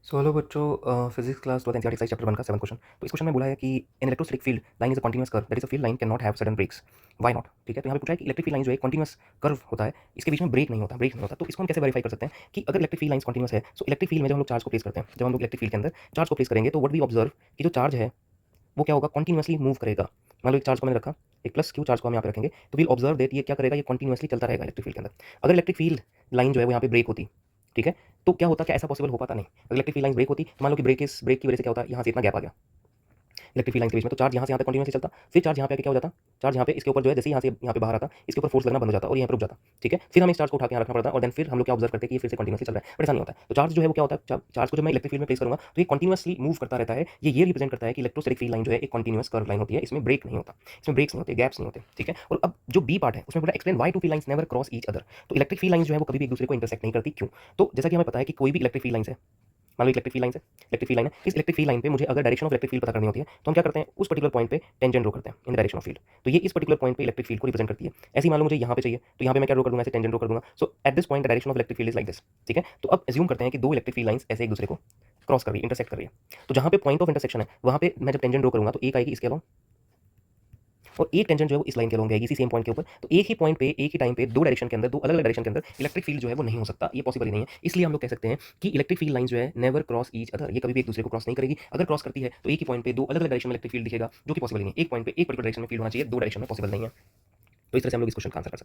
So hello बच्चों, physics class 12th NCERT exercise chapter 1 का 7th question. तो इस क्वेश्चन में बोला है कि an electrostatic field line is a continuous curve that is a field line can not have sudden breaks, why not. ठीक है, तो यहाँ पे पूछा है कि इलेक्ट्रिक फील्ड लाइन जो है कंटीन्यूअस कर्व होता है, इसके बीच में ब्रेक नहीं होता। तो इसको हम कैसे वेरीफाई कर सकते हैं कि अगर इलेक्ट्रिक फील्ड लाइन्स कंटीन्यूअस है, सो इलेक्ट्रिक फील्ड में जब हम लोग चार्ज को प्लेस करते हैं, जब हम लोग इलेक्ट्रिक फील्ड के अंदर चार्ज को प्लेस करेंगे तो व्हाट वी ऑब्जर्व कि जो चार्ज है वो क्या होगा, कंटीन्यूअसली मूव करेगा। मान लो एक चार्ज को मैंने रखा, एक प्लस क्यू चार्ज को हम यहाँ पे रखेंगे, तो वील ऑब्जर्व दैट ये क्या करेगा, ये कंटीन्यूअसली चलता रहेगा इलेक्ट्रिक फील्ड के अंदर। अगर इलेक्ट्रिक फील्ड लाइन जो है वो यहाँ पे ब्रेक होती, ठीक है, तो क्या होता, क्या ऐसा पॉसिबल हो पाता? नहीं। अगर इलेक्ट्रिक फील्ड लाइन ब्रेक होती तो मान लो कि ब्रेक की वजह से क्या होता है, यहाँ से इतना गैप आ गया इलेक्ट्रिक फील्ड लाइन के बीच में, तो चार्ज यहाँ से यहाँ तक कंटिन्यूअसली चलता, फिर चार्ज यहाँ पे आके क्या हो जाता, चार्ज यहाँ पे इसके ऊपर जो है जैसे ही यहाँ पे बाहर आता, इसके ऊपर फोर्स लगना बंद हो जाता और यहाँ पे रुक जाता। ठीक है, फिर हमें इस चार्ज को उठा के यहाँ रखना पड़ता और देन फिर हम लोग क्या ऑब्जर्व करते हैं कि ये फिर से कंटिन्यूअसली चल रहा है, बट ऐसा नहीं होता है। तो चार्ज जो है वो क्या होता है, चार्ज को जब मैं इलेक्ट्रिक फील्ड में प्लेस करूंगा तो ये कंटिन्यूअसली मूव करता रहता है। ये रिप्रेजेंट करता है कि इलेक्ट्रोस्टैटिक फील्ड लाइन जो है एक कंटिन्यूअस कर्व लाइन होती है, इसमें ब्रेक नहीं होता, इसमें ब्रेक्स नहीं होते, गैप्स नहीं होते। ठीक है, और अब जो बी पार्ट है उसमें पूरा explain why two field lines never cross each other. तो इलेक्ट्रिक फील्ड लाइंस जो है वो कभी भी एक दूसरे को इंटरसेक्ट नहीं करती, क्यों? तो जैसा कि हमें पता है कि कोई भी इलेक्ट्रिक फील्ड लाइन है, मान लो इलेक्ट्रिक फील्ड लाइन है, इलेक्ट्रिक फील्ड लाइन है, इस इलेक्ट्रिक फील्ड लाइन पे मुझे अगर डायरेक्शन ऑफ इलेक्ट्रिक फील्ड पता करनी होती है तो हम क्या करते हैं, उस पर्टिकुलर पॉइंट पे टेंजेंट ड्रॉ करते हैं in the direction of field. तो ये इस पर्टिकुलर पॉइंट पे इलेक्ट्रिक फील्ड को रिप्रेजेंट करती है। ऐसे ही मान लो मुझे यहाँ पे चाहिए तो यहाँ पे मैं क्या ड्रॉ कर दूंगा, ऐसे टेंजेंट ड्रॉ कर दूंगा। So at this point the direction of electric field is like this. ठीक है, तो अब एज्यूम करते हैं कि दो इलेक्ट्रिक फील्ड लाइंस ऐसे एक दूसरे को क्रॉस कर रही है, इंटरसेक्ट कर रही है। तो जहाँ पे पॉइंट ऑफ इंटरसेक्शन है वहाँ पे मैं जब टेंजेंट ड्रॉ करूंगा तो एक आएगी इसके अलावा और एक टेंजेंट जो है वो इस लाइन के अलोंग जाएगी, इसी सेम पॉइंट के ऊपर। तो एक ही पॉइंट पे एक ही टाइम पे दो डायरेक्शन के अंदर, दो अलग अलग डायरेक्शन के अंदर इलेक्ट्रिक फील्ड जो है वो नहीं हो सकता, ये पॉसिबल ही नहीं है। इसलिए हम लोग कह सकते हैं कि इलेक्ट्रिक फील्ड लाइन जो है नेवर क्रॉस ईच अदर, ये कभी भी एक दूसरे को क्रॉस नहीं करेगी। अगर क्रॉस करती है तो एक ही पॉइंट पे दो अलग अलग डायरेक्शन में इलेक्ट्रिक फील्ड दिखेगा, जो कि पॉसिबल ही नहीं है। एक पॉइंट पे एक पर्टिकुलर डायरेक्शन में फील्ड होना चाहिए, दो डायरेक्शन में पॉसिबल नहीं है। तो इस तरह से हम लोग इस क्वेश्चन का आंसर कर सकते हैं।